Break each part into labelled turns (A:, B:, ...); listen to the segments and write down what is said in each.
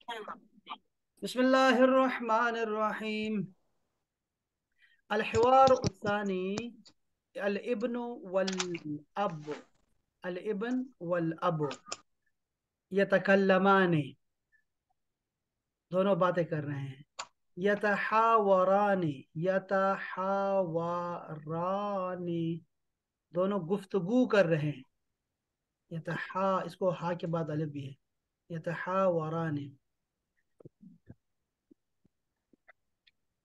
A: بسم الله الرحمن الرحيم. الحوار الثاني. الابن والأب. الابن والأب يتكلمان. दोनों बातें कर रहे हैं. यतहावरानी. यतहावरानी. दोनों गुफ्तगू कर रहे हैं. यतहा, इसको हा के बाद अलिफ भी है. यतहावरानी.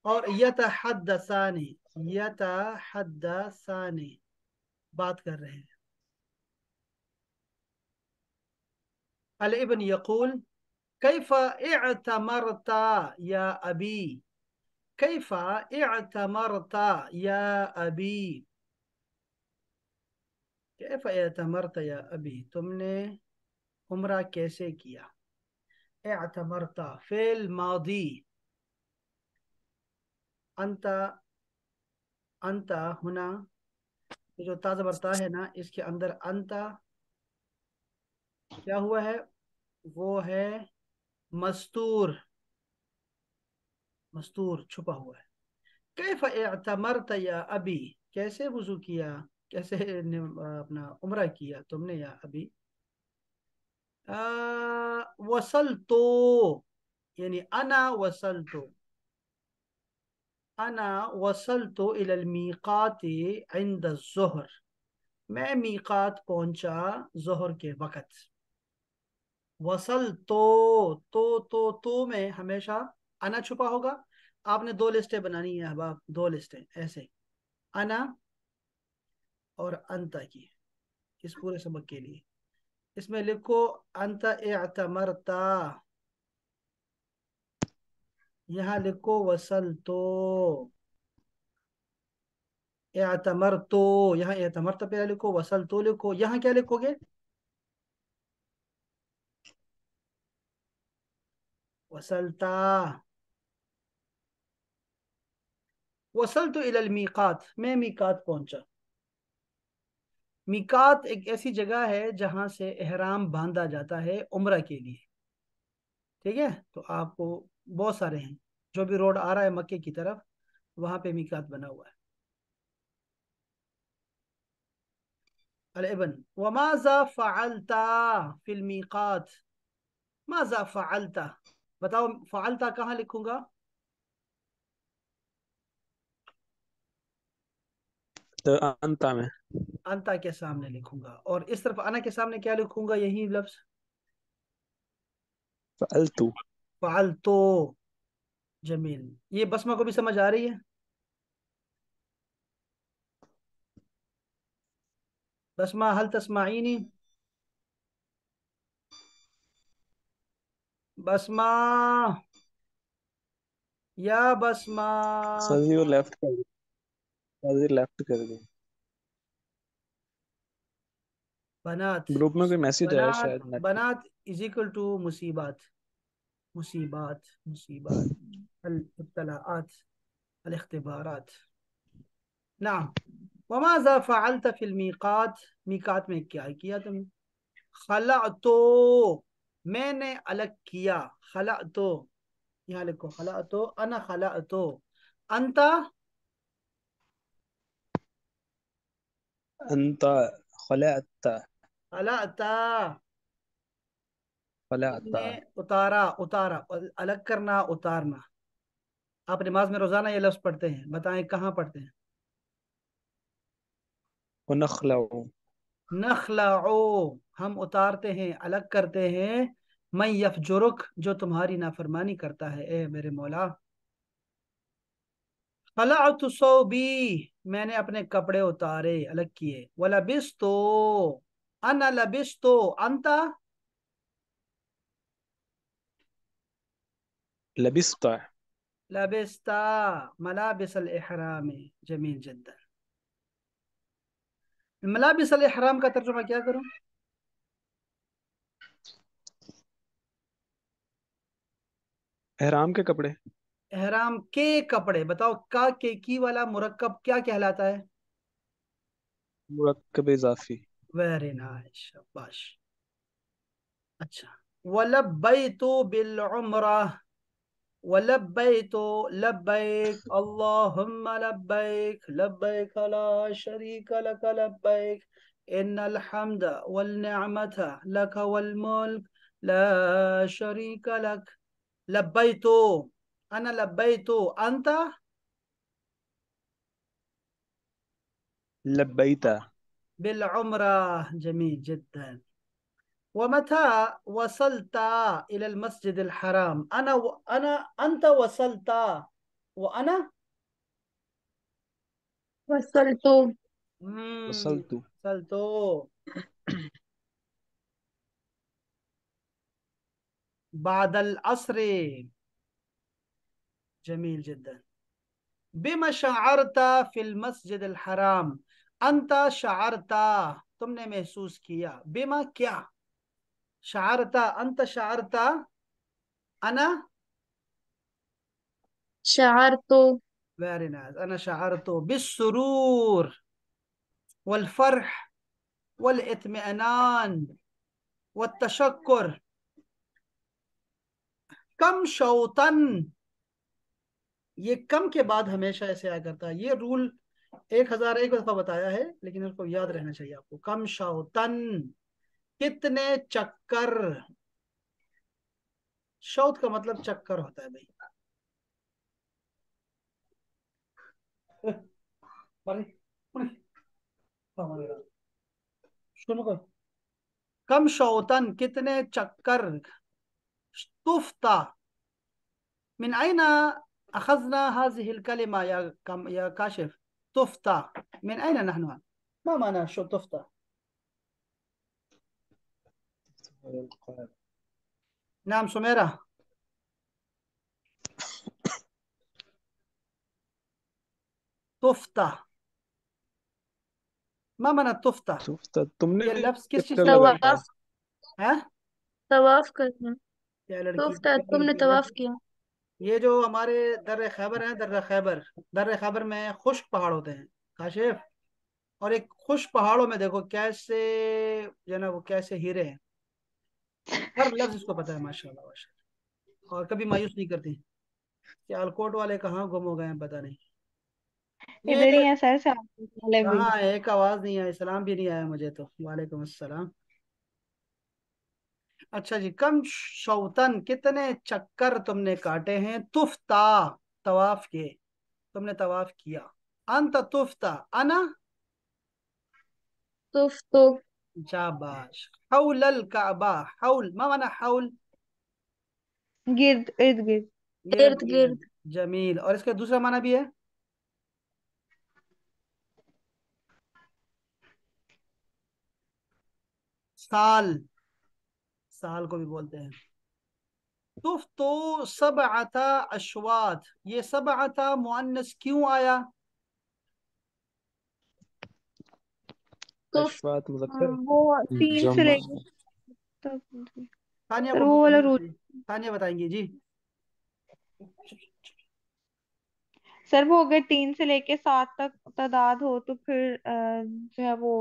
A: और यतहद्दसानी. यतहद्दसानी, बात कर रहे हैं. الابن يقول: كيف اعتمرت يا أبي؟ كيف اعتمرت يا أبي؟ كيف اعتمرت يا أبي؟ तुमने उम्रा कैसे किया. اعتمرت فعل मादी. अंत. अंत होना. ये जो ताज़ा बरता है ना, इसके अंदर अंत क्या हुआ है, वो है मस्तूर. मस्तूर छुपा हुआ है. कैफ इअतमरत या अबी? कैसे वुजू किया, कैसे अपना उम्रा किया तुमने या अबी. वसल तो, यानी अना वसल तो. अना वसल तो इलल मीकाती इंद ज़ुहर. मैं मीकात पहुंचा ज़ुहर के वक़्त. वसल तो में हमेशा अना छुपा होगा. आपने दो लिस्टें बनानी है अहबाब, दो लिस्टें ऐसे. अना और अंता की, इस पूरे सबक के लिए. इसमें लिखो अंत इअतमरता. यहाँ लिखो वसल तो. इअतमर तो, यहाँ इअतमरता पे लिखो, वसल तो लिखो. यहाँ क्या लिखोगे? वसलता. वसल तो इलल मीकात, मैं मीकात पहुंचा. मीकात एक ऐसी जगह है जहां से एहराम बांधा जाता है उम्रा के लिए. ठीक है, तो आपको बहुत सारे हैं. जो भी रोड आ रहा है मक्के की तरफ, वहां पे मीकात बना हुआ है. الابن: وماذا فعلت في الميقات؟ ماذا فعلت؟ बताओ فعلت कहाँ लिखूंगा.
B: तो अंता में
A: अंता के सामने लिखूंगा. और इस तरफ अना के सामने क्या लिखूंगा, यही लफ्ज
B: फअलतु।
A: फालतो. जमील. ये बसमा को भी समझ आ रही है? बसमा हल तस्माईनी. बसमा, या बसमा.
B: सर जी वो लेफ्ट कर दी, सर जी लेफ्ट कर दी।
A: बनात.
B: ग्रुप में कोई मैसेज आया
A: बनात.
B: शायद नेट पे।
A: बनात इज इक्वल टू मुसीबात. मुसीबात. मुसीबात. अल इब्तलाआत. अल इख्तिबारात. नाम. वमाज़ा फ़अलत फ़िल मीक़ात? मीक़ात में क्या किया तुमने. खलअतो, मैंने अलग किया. खलअतो, यहाँ लिखो खलअतो. अना खलअतो. अंता.
B: अंता खलअता।
A: खलअता.
B: खलअता।
A: तुमने उतारा. उतारा अलग करना, उतारना. आप नमाज में रोजाना ये लफ्ज पढ़ते हैं, बताएं कहाँ पढ़ते हैं.
B: वनखलउ।
A: नखलाओ, हम उतारते हैं, अलग करते हैं. मैं यफजुरुक, जो तुम्हारी नाफरमानी करता है ए मेरे मौला. खलअतु सौबी, मैंने अपने कपड़े उतारे, अलग किए. वलबिस्तो, अना लबिस्तो. अंता.
B: लबिस्ता।
A: लबिस्ता मलाबिस अल इहराम. जमील जद्दन. मलाबिस अल इहराम का तर्जुमा क्या करूं.
B: एहराम के कपड़े।
A: एहराम के कपड़े. बताओ का के की वाला मुरक्कब क्या कहलाता है.
B: मुरक्कब इजाफी।
A: वेरी नाइस, शाबाश. अच्छा. ولبيت بالعمرة. ولبيت، لبيك اللهم لبيك، لبيك لا شريك لك لبيك، إن الحمد والنعمة لك والملك لا شريك لك. لبيت، أنا لبيت. أنت؟
B: لبيت.
A: بالعمرة. جميل جدا. ومتى وصلت إلى المسجد الحرام؟ أنت وصلت، وأنا.
C: وصلت.
B: وصلت.
A: وصلت. بعد العصر. جميل جدا. بما شعرت في المسجد الحرام؟ أنت شعرت، तुमने महसूस किया. بما क्या؟ شعرت، أنت شعرت. أنا.
C: شعرت.
A: very nice. أنا شعرت بالسرور والفرح والاطمئنان والتشكر. कम शौतन, ये कम के बाद हमेशा ऐसे आया करता है। ये रूल 1001 दफा बताया है, लेकिन उसको याद रहना चाहिए आपको। कम शौतन, कितने चक्कर। शौत का मतलब चक्कर होता है भाई। सुनो, कम शौतन, कितने चक्कर। तुफ्ता, من أين أخذنا هذه الكلمة يا كاشف؟ تفتا، من أين نحن؟ ما معنى شو تفتا؟ نعم سميرة. تفتا، ما معنى تفتا؟
B: شفت तुमने
A: ये लफ्ज किस चीज
B: चक्कर
A: का
B: लगा
A: बनता
B: दिया।
A: है?
C: طواف.
A: हैं?
C: طواف करना.
A: क्या लड़की,
C: طفت
A: क्या
C: तुमने
A: लड़की है?
C: طواف किया.
A: ये जो हमारे दर्रे खैबर है, दर्रे खैबर, दर्रे खैबर में खुश्क पहाड़ होते हैं काशिफ। और एक खुश्क पहाड़ों में देखो कैसे, जो है ना, वो कैसे हीरे हैं। हर लफ्ज इसको पता है, माशाल्लाह माशाल्लाह। और कभी मायूस नहीं करती। सियालकोट वाले कहाँ गुम हो गए हैं पता नहीं। ये
C: इधर ही है सर, साथ वाले भी.
A: कहाँ है? एक आवाज नहीं आई, सलाम भी नहीं आया मुझे तो। वालेकुम अस्सलाम। अच्छा जी, कम शौतन, कितने चक्कर तुमने काटे हैं। तुफ्ता, तवाफ के, तुमने तवाफ किया। अंत तुफ्ता, अना।
C: طفت.
A: शाबाश। हौलल काबा, हौल मा माना हौल?
C: गिर्द, इर्द गिर्द.
A: गिर्द
C: इर्द
A: गिर्द।
C: गिर्द.
A: जमील। और इसका दूसरा माना भी है, साल, साल को भी बोलते हैं। तुफ्तो सबअता अशवात, ये सबअता मुअन्नस क्यों आया?
C: طفت.
B: अशवात मुज़क्कर।
C: वो 3 से
D: जमा।
C: लेके तक.
A: तानिया
C: सर
A: को
C: वो वाला रूल.
A: बताइए, तानिया बताएंगी जी।
C: सर वो अगर 3 से लेके 7 तक तादाद हो तो फिर जो है वो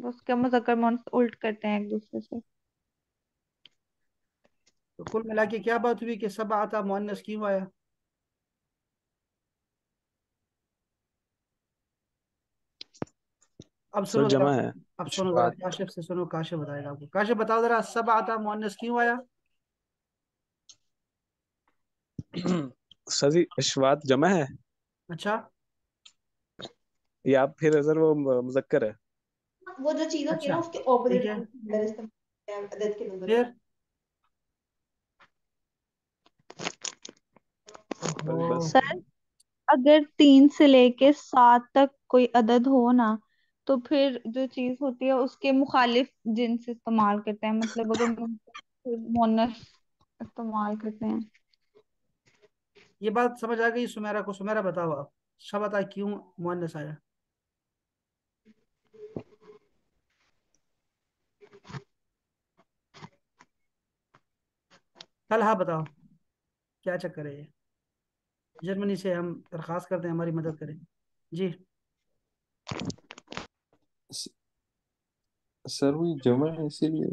C: उसका मुज़क्कर मुअन्नस उल्ट करते हैं एक दूसरे से.
A: तो कुल मिला के क्या बात हुई कि सब आता मुअन्नस क्यों आया? अब
B: सर
A: सुनो जरा,
B: जमा है।
A: अब सुनो जरा,
D: अशवात।
A: काशिफ से सुनो, काशिफ बताएगा आपको। काशिफ बताओ जरा, सब आता मुअन्नस क्यों आया?
B: सर जी अशवात जमा है,
A: अच्छा।
B: या फिर सर वो मुज़क्कर है।
E: वो जो चीज होती है
A: अच्छा,
E: ना उसके
A: ठीक
E: ऑपोजिट
A: है।
E: अंदर इस्तेमाल करते हैं अदद के नंबर को.
A: फिर
B: सर
A: ओहो।
B: बस।
C: सर अगर 3 से लेके 7 तक कोई अदद हो ना, तो फिर जो चीज होती है उसके मुखालिफ जिन्स इस्तेमाल करते हैं, मतलब अगर मोनस इस्तेमाल करते हैं.
A: ये बात समझ आ गई सुमेरा को? सुमेरा बताओ आप, सब बता क्यों मुअन्नस आया? तलहा बताओ, क्या चक्कर है ये? जर्मनी से हम दरखास्त करते हैं हमारी मदद करें जी।
D: सर वही जमा है इसीलिए।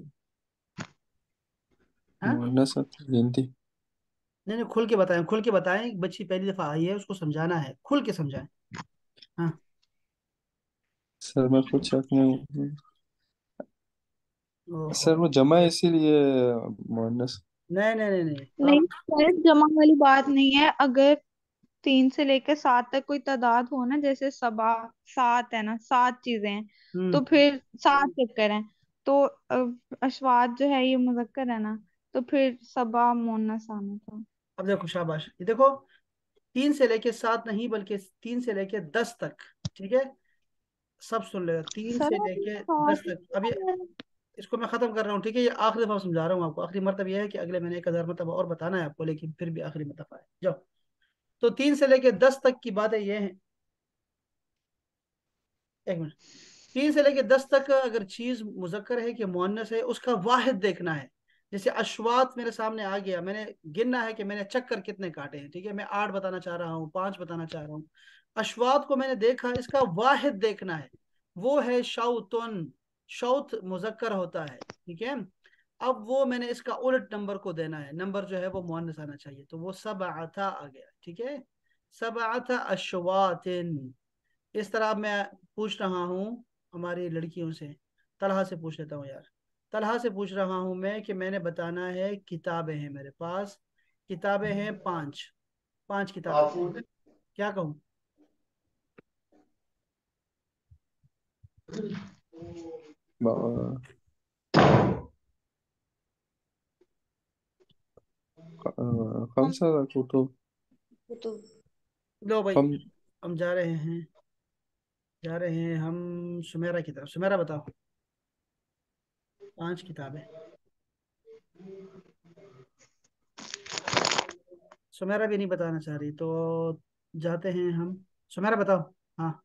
A: हाँ
B: मुअन्नस गिनती।
A: नहीं नहीं, खुल के बताएं, खुल के बताएं, बच्ची पहली दफा आई है, उसको समझाना है, खुल के समझाएं। हाँ
B: सर मैं खुद शक में हूँ।
A: ओहो,
B: सर वो जमा है इसीलिए मुअन्नस।
A: नहीं नहीं नहीं नहीं, तो
C: नहीं
A: आप
C: सर, जमा वाली बात नहीं है। अगर 3 से लेकर 7 तक कोई तादाद हो ना, जैसे सबा, 7 है ना, 7 चीजें हैं,
A: हम्म।
C: तो फिर 7 चक्कर हैं। तो अशवात जो है ये मुजक्कर है ना, तो फिर सबा मुन्नस आना था।
A: अब देखो शाबाश, ये देखो, 3 से लेके 7 नहीं, बल्कि 3 से लेके 10 तक। ठीक है, सब सुन ले, तीन
C: सर
A: से
C: आपने
A: लेके दस
C: सात ही
A: तक अब ये,
C: बताया।
A: इसको मैं खत्म कर रहा हूँ, ठीक है, ये आखिरी दफा समझा रहा हूँ आपको, आखिरी मरतब ये है कि अगले महीने 1000 मरतबा और बताना है आपको, लेकिन फिर भी आखिरी मरतबा है, जाओ। तो 3 से लेके 10 तक की बातें ये हैं, एक मिनट, 3 से लेके 10 तक अगर चीज मुजक्कर है कि मुअन्नस है, उसका वाहिद देखना है। जैसे अश्वात मेरे सामने आ गया, मैंने गिनना है कि मैंने चक्कर कितने काटे हैं, ठीक है, मैं 8 बताना चाह रहा हूँ, 5 बताना चाह रहा हूँ। अश्वात को मैंने देखा, इसका वाहिद देखना है, वो है शौतुन, शौत मुजक्कर होता है, ठीक है। अब वो मैंने इसका उलट नंबर को देना है, नंबर जो है वो मुअन्नस आना चाहिए, तो वो सबअता आ गया, ठीक है, सबअता अश्वातिन। इस तरह अब मैं पूछ रहा हूँ हमारी लड़कियों से, तलहा से पूछ लेता हूँ यार, तलहा से पूछ रहा हूँ मैं कि मैंने बताना है, किताबें हैं मेरे पास, किताबें हैं 5, 5 किताबें, क्या कहूँ?
B: ब-
C: हम
B: खमसा कुतुब।
E: तो
A: लो भाई,
B: खम
A: हम जा रहे हैं, जा रहे हैं हम सुमेरा की तरफ, सुमेरा बताओ, 5 किताबें, सुमेरा भी नहीं बताना चाह रही, तो जाते हैं हम, सुमेरा बताओ। हाँ,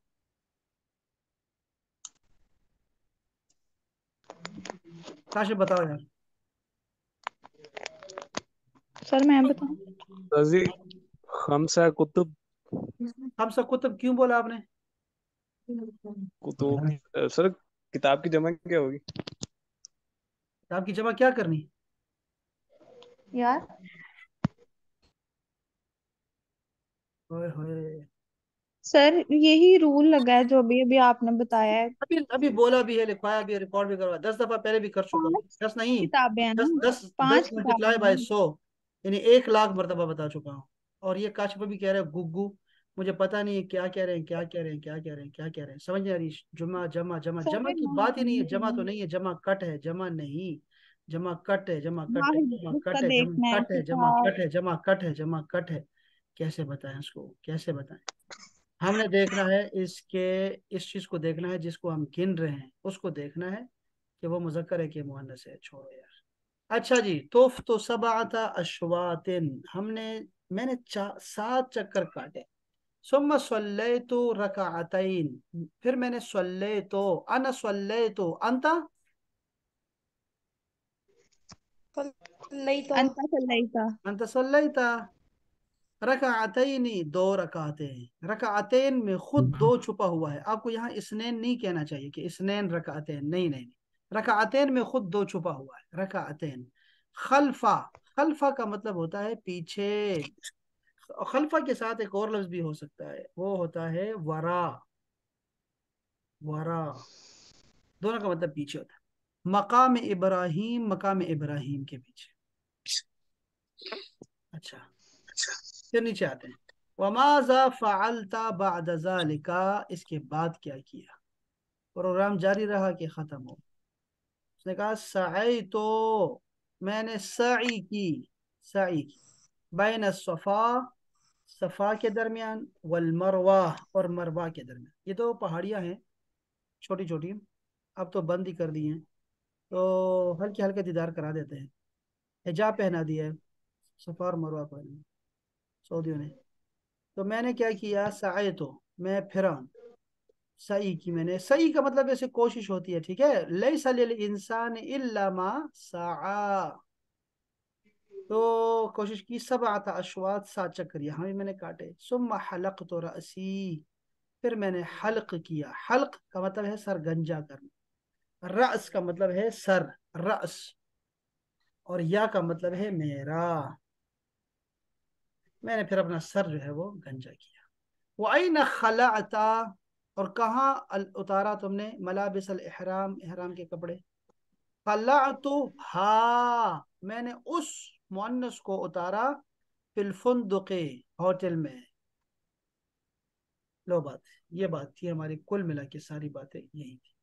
A: काशिफ बताओ यार।
C: सर मैं बताऊं?
D: जी, खमसा कुतुब।
A: हम सब कुतुब क्यों बोला आपने?
D: कुतुब सर, किताब की जमा क्या होगी?
A: किताब की जमा क्या करनी?
C: यार
A: ओए होए,
C: सर, यही रूल लगा है जो अभी अभी आपने बताया है।
A: अभी अभी बोला भी है, लिखवाया भी है, रिकॉर्ड भी करवाया, 10 दफा पहले भी कर चुका हूँ,
C: पांच
A: 10 नहीं,
C: किताबें हैं
A: दस
C: ना,
A: दस दस
C: 5 किताबें
A: मल्टीप्लाई
C: हैं
A: बाय
C: ना।
A: 100, यानी 1 लाख मरतबा बता चुका हूँ। और ये काशिफ भी कह रहे हैं गुग्गू, मुझे पता नहीं है क्या कह रहे हैं, क्या कह रहे हैं, क्या कह रहे हैं, क्या कह रहे हैं, समझ नहीं आ रही। जुमा जमा जमा
C: सर
A: जमा
C: मैं
A: की बात ही नहीं है, जमा तो
C: मान
A: नहीं है, जमा कट है, जमा नहीं, जमा कट है, जमा कट है,
C: वाहिद
A: जमा
C: उसका
A: कट है, जमा
C: देखना है
A: कट है, जमा
C: किताब।
A: कट है, जमा कट है, जमा कट है, कैसे बताएं उसको, कैसे बताएं? हमने देखना है इसके, इस चीज को देखना है जिसको हम गिन रहे हैं, उसको देखना है कि वो मुजक्कर है कि मुअन्नस है, छोड़ो यार। अच्छा जी, तोफ तो सबआता अशवातिन, हमने, मैंने 7 चक्कर काटे, सुम्मा सल्लैतु रकाअतैन, फिर मैंने सल्लैतु, अना सल्लैतु, अंता,
E: नहीं तो
C: अंता सल्लाई था।
A: अंता सल्लैता, रकाअतैनी, 2 रकातें, रकाअतैन में खुद दो छुपा हुआ है, आपको यहाँ इसनैन नहीं कहना चाहिए कि इसनैन रकाअतैन, नहीं नहीं नहीं, रकाअतैन में खुद दो छुपा हुआ है, रकाअतैन। खल्फा, खल्फा का मतलब होता है पीछे, खल्फा के साथ एक और लफ्ज भी हो सकता है, वो होता है वरा, वरा, दोनों का मतलब पीछे होता है। मकाम इब्राहिम, मकाम इब्राहिम के पीछे। अच्छा, फिर नीचे आते हैं, वमाजा फ़अलता बअद ज़ालिका, इसके बाद क्या किया, प्रोग्राम जारी रहा कि खत्म हो। उसने कहा सई तो, मैंने सई की, सई की, बैन सफ़ा, सफ़ा के दरमियान, वल मरवा, और मरवा के दरमियान, ये तो पहाड़ियाँ हैं छोटी छोटी, अब तो बंद ही कर दी हैं, तो हल्के हल्के दीदार करा देते हैं, हिजाब पहना दिया है, सफ़ा और मरवा पहना सऊदियों ने। तो मैंने क्या किया, सई तो, मैं फिरा, सही की, मैंने, सही का मतलब ऐसे कोशिश होती है, ठीक है, लैसा लिल इंसान इल्ला मा सआ, तो कोशिश की, सब आता अशवात, 7 चक्कर यहाँ भी मैंने काटे, सुम्मा हलक तो रसी, फिर मैंने हल्क किया, हल्क का मतलब है सर गंजा करना, रस का मतलब है सर, रस, اور یا کا مطلب ہے میرا. میں نے پھر اپنا سر جو ہے وہ گنجا کیا. وَأَيْنَ خَلَعْتَ، اور کہاں اتارا تم نے ملابس الاحرام، احرام کے کپڑے. خلعت ہا، میں نے اس مؤنث کو اتارا فی الفندق، ہوٹل میں. لو بات، یہ بات تھی ہماری، کل ملا کے ساری باتیں یہی تھی.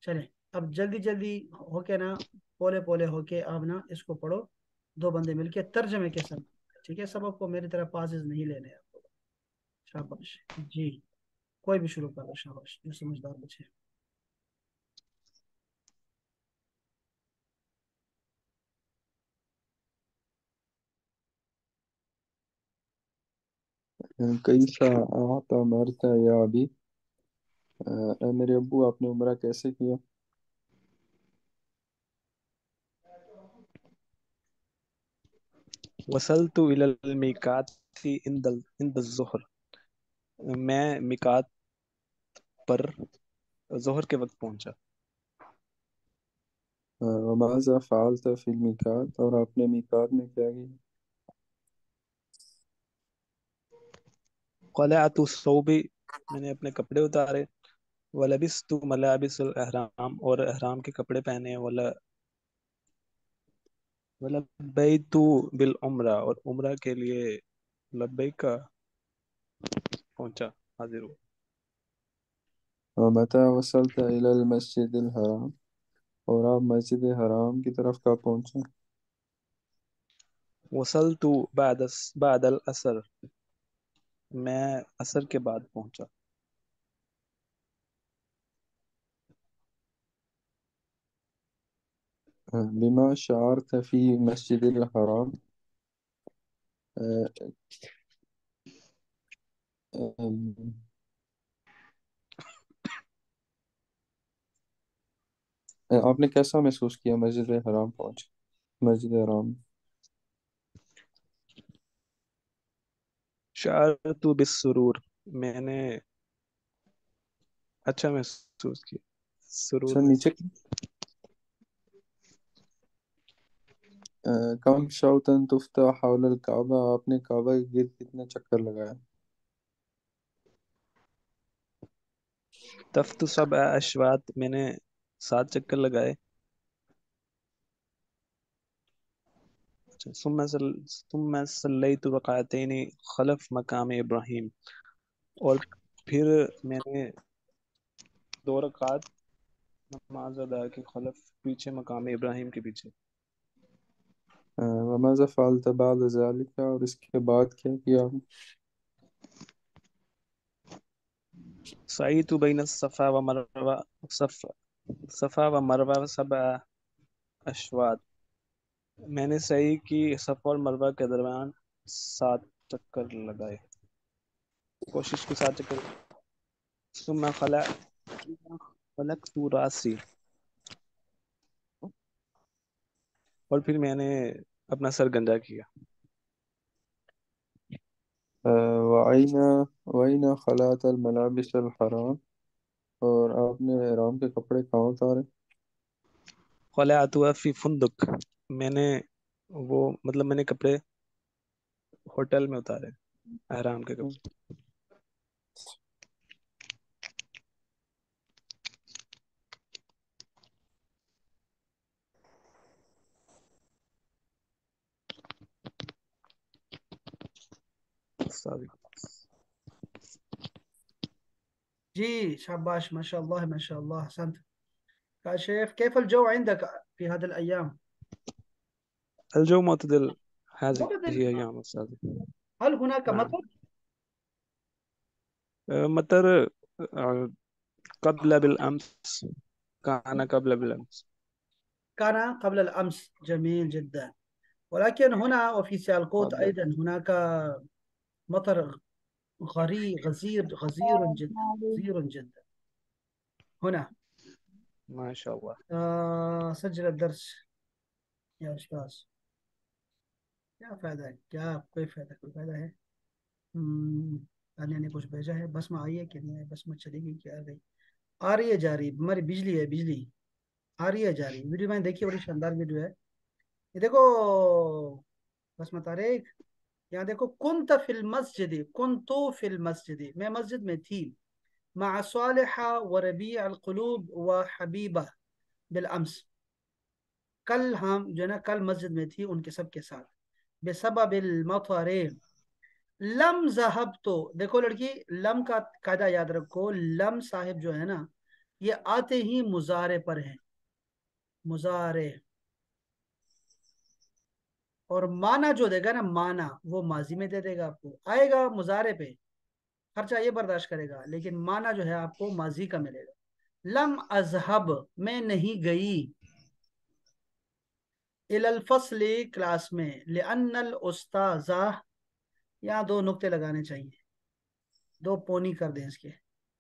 A: چلیں اب جلدی جلدی ہو کے نا، پولے پولے ہو کے آپ نا اس کو پڑھو، دو بندے مل کے ترجمے کے ساتھ. ٹھیک ہے، سبق کو میری طرف پاسز نہیں لینے آپ کو. شاباش جی، کوئی بھی شروع کر دو، شاباش جو سمجھدار بچے.
F: کیسا اعتمرت یا ابی، اے میرے ابو آپ نے عمرہ کیسے کیا؟
D: وصلت الى الميقات عند الظهر، میں میقات پر ظہر کے وقت پہنچا.
F: وماذا فعلت فی المیقات، اور آپ نے میقات میں کیا کیا؟
D: قلعت الثوب، میں نے اپنے کپڑے اتارے. ولبست ملابس الاحرام، اور احرام کے کپڑے پہنے. ولبیت بالعمرہ، اور عمرہ کے لیے لبیک کا پہنچا، حاضر ہوا.
F: ومتى وصلت الی المسجد الحرام، اور آپ مسجد حرام کی طرف کب پہنچے؟
D: وصلت بعد العصر، میں عصر کے بعد پہنچا.
F: بما شعرت فی مسجد الحرام، آپ نے کیسا محسوس کیا مسجد حرام پہنچ، مسجد حرام؟
D: شعرت بالسرور، میں نے اچھا محسوس کیا. سرور
F: سر
D: میں
F: نیچے کم شوطن تفتح حول الکعبہ، آپ نے کعبہ کے گرد کتنے چکر لگایا؟
D: تفت 7 اشواط، میں نے 7 چکر لگائے. ثم صلیت رکعتین خلف مقام ابراہیم، اور پھر میں نے 2 رکعت نماز ادا کی خلف، پیچھے مقام ابراہیم کے پیچھے.
F: وماذا فعلت بعد ذلك، اور اس کے بعد کیا کیا آپ نے؟
D: سعیت بین الصفا و مروہ، صفا و مروہ 7 اشواط، میں نے سعی کی صفا اور مروہ کے درمیان 7 چکر لگائے، کوشش کی 7 چکر. ثم خلقت راسی، اور پھر میں نے اپنا سر گنجا کیا.
F: وَأَيْنَ خَلَعْتَ الْمَلَابِسَ الْحَرَامَ، اور آپ نے احرام کے کپڑے کہاں اتارے؟
D: خلعت فی فندق، میں نے میں نے کپڑے ہوٹل میں اتارے، احرام کے کپڑے.
A: جی شاباش، ما شاء الله ما شاء الله، احسنت. كاشف، كيف الجو عندك في هذه الايام؟
D: الجو معتدل هذه
A: معتدل.
D: أيام أستاذ.
A: هل هناك
D: نعم.
A: مطر؟
D: مطر قبل بالأمس، كان قبل بالأمس.
A: كان قبل الامس، جميل جدا. ولكن هنا وفي سيالكوت
F: قبل.
A: ايضا هناك مطر غزير جدا، غزير جدا هنا.
D: ما شاء الله.
A: سجل الدرس يا استاذ. کیا فائدہ ہے، کیا کوئی فائدہ، کوئی فائدہ ہے؟ نے کچھ بھیجا ہے، بس میں آئی ہے کہ نہیں ہے، بس میں چلی گئی کہ آ گئی؟ آ رہی ہے جا رہی، ہماری بجلی ہے، بجلی آ رہی ہے جا رہی. ویڈیو میں نے دیکھی، بڑی شاندار ویڈیو ہے. ये देखो बस तारिक, यहाँ देखो कुंत फिल मस्जिद, कुंतु फिल मस्जिद, मैं मस्जिद में थी, मा सालिहा व रबी अल कुलूब व हबीबा बिल अम्स, कल हम जो है ना कल मस्जिद में थी उनके सब के साथ, बेसबबिल मतरे, लम जहब तो, देखो लड़की लम का कायदा याद रखो, लम साहिब जो है ना ये आते ही मुजारे पर है, मुजारे, और माना जो देगा ना माना वो माजी में दे देगा, आपको आएगा मुजारे पे, खर्चा ये बर्दाश्त करेगा, लेकिन माना जो है आपको माजी का मिलेगा। लम अजहब, मैं नहीं गई, इलल फस्ली, क्लास में, लिअन्नल उस्ताजा, यहाँ दो नुक्ते लगाने चाहिए, दो पोनी कर दें इसके,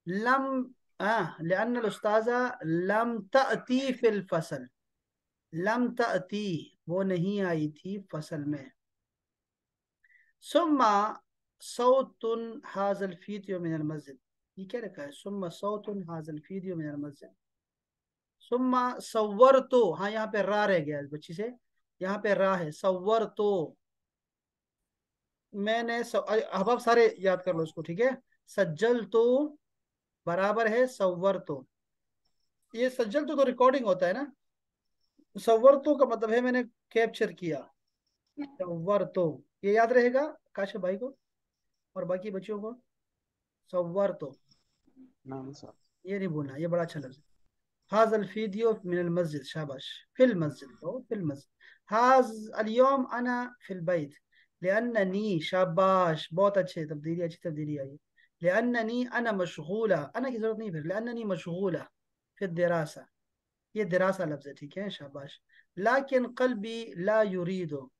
A: लम लिअन्नल उस्ताजा लम तअती फिल फसल, लम तअती वो नहीं आई थी फसल में, सुम्मा सौतुन हाजल फीदियो मिनल मस्जिद, ये क्या रखा है, सुम्मा सौतुन हाजल फीदियो मिनल मस्जिद, सुम्मा सव्वर तो, हाँ यहाँ पे रा रह गया इस बच्ची से, यहाँ पे रा है, सव्वर तो मैंने अब आप सारे याद कर लो इसको, ठीक है, सज्जल तो बराबर है सव्वर तो, ये सज्जल तो रिकॉर्डिंग होता है ना, सव्वर तो का मतलब है मैंने कैप्चर किया, सव्वर तो ये याद रहेगा काशिफ भाई को और बाकी बच्चों को, सव्वर तो
D: नाम साहब।
A: ये नहीं भूलना, ये बड़ा अच्छा लफ्ज है। हाजल फीदियो मिनल मस्जिद, शाबाश, फिल मस्जिद, तो फिल मस्जिद, हाज अल-यौम अना फिल बैत, लिअन्ननी, शाबाश, बहुत अच्छे तब्दीली, अच्छी तब्दीली आई, लिअन्ननी अना मशगूला, अना की जरूरत नहीं फिर, लिअन्ननी मशगूला फिर दिरासा, ये दिरासा लफ्ज है, ठीक है, शाबाश, लाकिन कल्बी ला युरीदो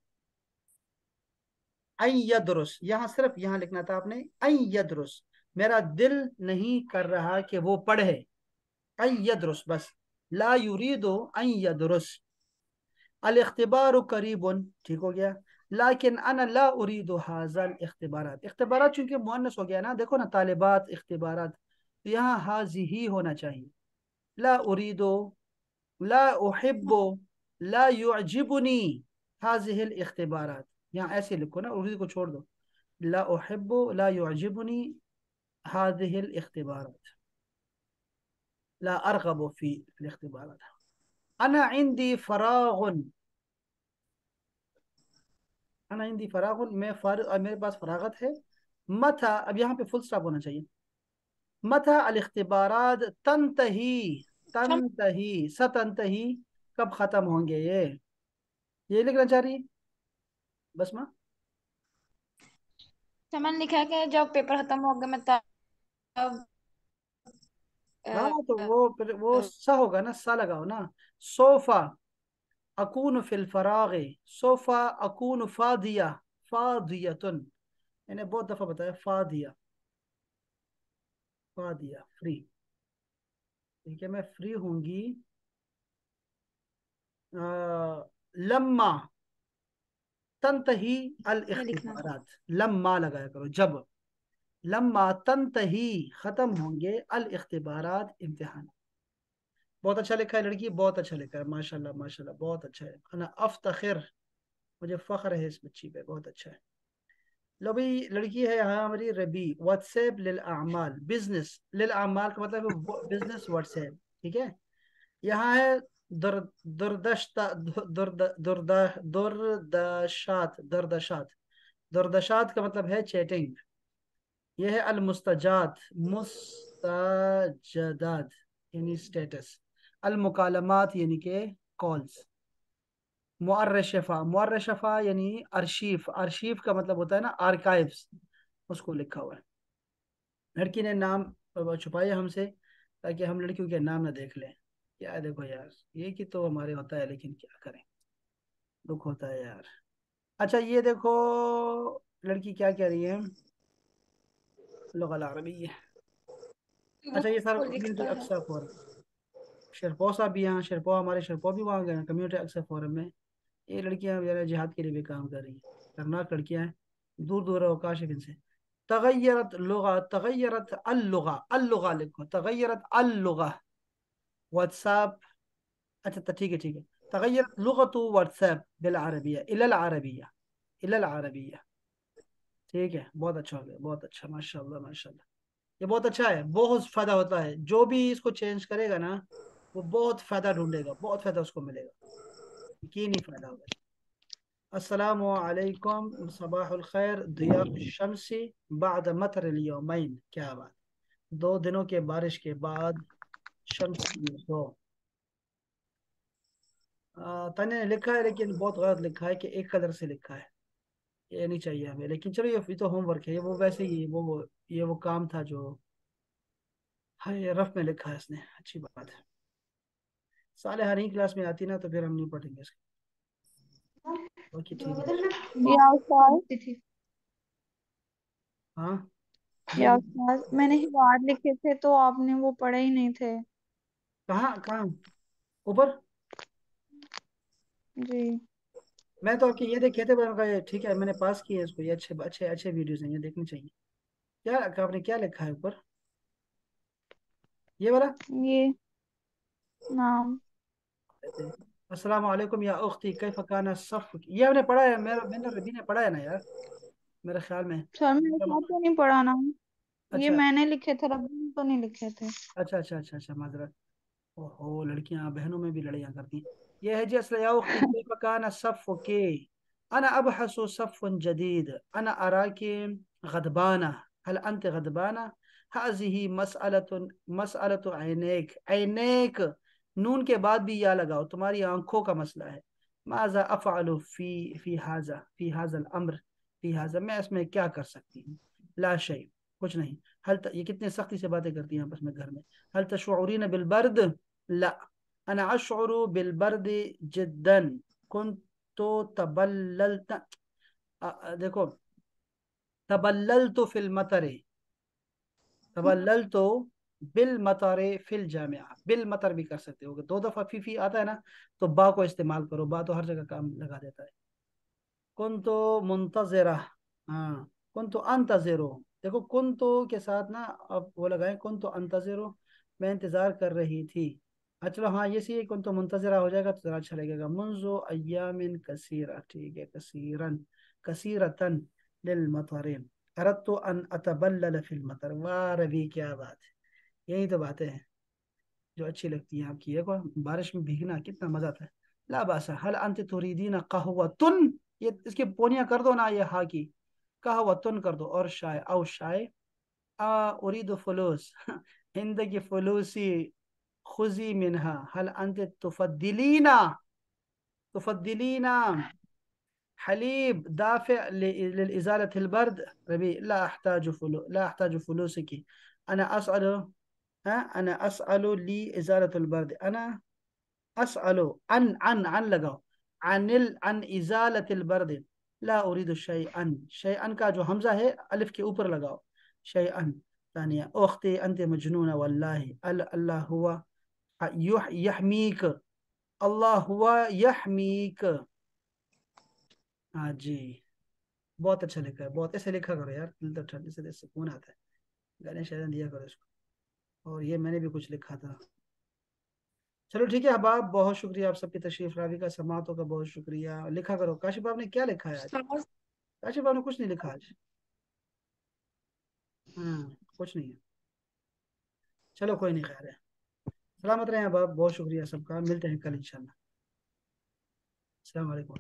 A: अन यदरुस, यहाँ सिर्फ यहाँ लिखना था आपने अन यदरुस, मेरा दिल नहीं कर रहा कि वो पढ़े, अन यदरुस बस, ला युरीदो अन यदरुस, अल इख्तिबारु करीबुन, ठीक हो गया, लाकिन अना ला उरीदु हाजल इख्तिबारात, इख्तिबारात चूंकि मुअन्नस हो गया ना, देखो ना तालिबात इख्तिबारात, तो यहाँ हाजी ही होना चाहिए, ला उरीदो, ला उहिब्बु, ला युअजिबुनी हाजिहिल इख्तिबारात, यहाँ ऐसे लिखो ना, उर्दू को छोड़ दो, ला उहिब्बु ला युअजिबुनी हाजिहिल इख्तिबारात, ला अरगबु फी इख्तिबारात, अना इंदी फरागुन, अना इंदी फरागुन, मेरे पास फरागत है, मथा, अब यहाँ पे फुल स्टॉप होना चाहिए, मथा अल इख्तिबारात तंतही, तंतही सतंतही, कब खत्म होंगे ये लिखना चाह रही है बसमा।
G: मैंने लिखा है कि जब पेपर खत्म हो गया मैं तब
A: हाँ
G: अ,
A: तो
G: अ,
A: वो फिर वो
G: अ,
A: सा होगा ना, सा लगाओ ना, सोफा अकून फिल फरागे, सोफा अकून फादिया, फादियतुन, मैंने बहुत दफा बताया फादिया, फादिया फ्री, ठीक है, मैं फ्री होंगी, लम्मा तंतही अल
G: ये लिखना था।
A: इख्तिबारात, लम्मा लगाया करो जब, लम्मा तंतही खत्म होंगे अल इख्तिबारात इम्तिहान, बहुत अच्छा लिखा है लड़की, बहुत अच्छा लिखा है, माशाल्लाह माशाल्लाह, बहुत अच्छा है, अना अफ्तखिर, मुझे फख्र है इस बच्ची पे, बहुत अच्छा है। लो भाई लड़की है यहाँ हमारी रबी, व्हाट्सएप लिल अमाल, बिजनेस लिल अमाल का मतलब है बिजनेस व्हाट्सएप, ठीक है, यहाँ है दुर दुर्दशता दुर्दशात, दुर्दशात, दुर्दशात का मतलब है चैटिंग, यह है अल मुस्तजाद, मुस्तजदाद यानी स्टेटस, अल मुकालमात यानी के कॉल्स, मुअर्रशफा, मुअर्रशफा यानी अर्शीफ, अर्शीफ का मतलब होता है ना आर्काइव्स, उसको लिखा हुआ है, लड़की ने नाम छुपाया हमसे ताकि हम लड़कियों के नाम ना देख लें, क्या है, देखो यार ये कि तो हमारे होता है, लेकिन क्या करें, दुख होता है यार। अच्छा ये देखो लड़की क्या कह रही है, लुग़ल अरबिय्या,
G: वो
A: अच्छा ये सारा
G: वो
A: कम्युनिटी
G: लिखता है।
A: अक्सा फोरम, शेरपो साहब भी यहाँ, शेरपो हमारे शेरपो भी वहाँ गए कम्युनिटी अक्सा फोरम में, ये लड़कियां वगैरह जिहाद के लिए भी काम कर रही हैं, खतरनाक लड़कियां हैं, दूर दूर अवकाश है इनसे। तगयरत लुगा, तगयरत अल्लुगा, लिखो, तगयरत अल्लुगा, व्हाट्सएप, अच्छा तो ठीक है ठीक है, تغيرت لغة واتساب بالعربية إلى العربية، إلى العربية. ठीक है, बहुत अच्छा हो गया, बहुत अच्छा, माशाल्लाह माशाल्लाह। ये बहुत अच्छा है, बहुत फायदा होता है, जो भी इसको चेंज करेगा ना वो बहुत फायदा ढूंढेगा, बहुत फायदा उसको मिलेगा, यकीनी फायदा होगा। अस्सलामु अलैकुम, सबाहुल खैर, दिया शम्सी बाद मतर यौमैन, क्या बात, 2 दिनों के बारिश के बाद शम्स हो। तने ने लिखा है लेकिन बहुत गलत लिखा है कि एक कलर से लिखा है, ये नहीं चाहिए हमें, लेकिन चलो ये तो होमवर्क है, ये वो वैसे ही ये वो काम था जो, हाँ ये रफ में लिखा है इसने, अच्छी बात है। साले हर ही क्लास में आती ना तो फिर हम नहीं पढ़ेंगे इसको, बाकी ठीक है।
C: या उस्ताद,
A: हाँ जी
C: या
A: जी।
C: उस्ताद, मैंने हिवार लिखे थे तो आपने वो पढ़े ही नहीं थे।
A: कहाँ कहाँ ऊपर?
C: जी।
A: मैं तो आपके ये देखे थे, मैंने कहा ये ठीक है, मैंने पास किए इसको, ये अच्छे अच्छे अच्छे वीडियोस हैं, ये देखने चाहिए। क्या आपने क्या लिखा है ऊपर, ये वाला?
C: ये नाम।
A: अस्सलाम वालेकुम या उख्ती कैफ काना सफ, ये हमने पढ़ा है, मेरा मैंने रबी ने पढ़ा है ना यार, मेरे ख्याल में।
C: सर मेरे साथ तो नहीं पढ़ा नाम, ये
A: अच्छा
C: मैंने लिखे थे, रब्बी ने तो नहीं लिखे थे।
A: अच्छा अच्छा अच्छा अच्छा, माजरत। ओहो, लड़कियां बहनों में भी लड़ाइयाँ करती हैं। ये है जी, असल या उख्ती कैफ काना सफ के, अना अबहसु सफ़ जदीद, अना अराकी गदबाना, हल अंत गदबाना, हाजिही मसअलतुन, मसअलतु ऐनेक, ऐनेक नून के बाद भी या लगाओ, तुम्हारी आंखों का मसला है। माजा अफ़अलु फी हाज़ल अम्र, फी हाज़ा, मैं इसमें क्या कर सकती हूँ, ला शै, कुछ नहीं। ये कितने सख्ती से बातें करती हैं आपस में घर में। हल तशऊरीन बिलबर्द, ला, अना अशउरु बिलबर्द जिद्दन, कुन्तु तबल्लल्त, देखो, तबल्लल्तु फिल मतरे, तबल्लल्तु बिल मतरे फिल जामिया, बिल मतर भी कर सकते हो, 2 दफा फी आता है ना तो बा को इस्तेमाल करो, बा तो हर जगह काम लगा देता है। कुन्तु मुंतजिरा, हाँ, कुन्तु अंतजिरो, देखो कुन्तु के साथ ना अब वो लगाए, कुन्तु अंतजिरो, मैं इंतजार कर रही थी। चलो हाँ ये सही है, कुन्तु मुंतजिरा हो जाएगा तो जरा अच्छा लगेगा। मुंजो अय्यामिन कसीरा, ठीक है, कसीरन, कसीरतन लिल मतरिन, अरदतु अन अतबल्लल फिल मतर, वाह रवि क्या बात है, यही तो बातें हैं जो अच्छी लगती हैं आपकी। एक और बारिश में भीगना कितना मजा आता है। ला बासा हल अंत तुरीदीन कहवतुन, ये इसकी पोनिया कर दो ना, ये हा की कहवतुन कर दो, और शाय औ शाय, उरीदु फुलूस हिंद की फुलूसी खुजी मिनहा, हल अंत तुफद्दिलीना, तुफद्दिलीना حليب دافع لإزالة البرد، ربيع لا أحتاج لا أحتاج فلوسك، أنا أسأل، أنا أسأل لإزالة البرد، أنا أسأل عن लगाओ، عن إزالة البرد، لا أريد شيئا، شيئا का जो हमजा है अलिफ के ऊपर लगाओ، شيئا ثانية أختي أنت مجنونة والله، الله هو يحميك، الله هو يحميك। हाँ जी, बहुत अच्छा लिखा है, बहुत ऐसे लिखा करो यार, दिल तो ठंड से सुकून आता है, गाने शायद दिया करो इसको। और ये मैंने भी कुछ लिखा था। चलो ठीक है अहबाब, बहुत शुक्रिया आप सबकी तशरीफ लाने का, समातों का बहुत शुक्रिया। लिखा करो, काशिफ आपने क्या लिखा है आज?
G: उस्ताद,
A: काशिफ आपने कुछ नहीं लिखा आज? कुछ नहीं है, चलो कोई नहीं, खैर है। सलामत रहें अहबाब, बहुत शुक्रिया सबका, मिलते हैं कल इंशाल्लाह। अस्सलाम वालेकुम।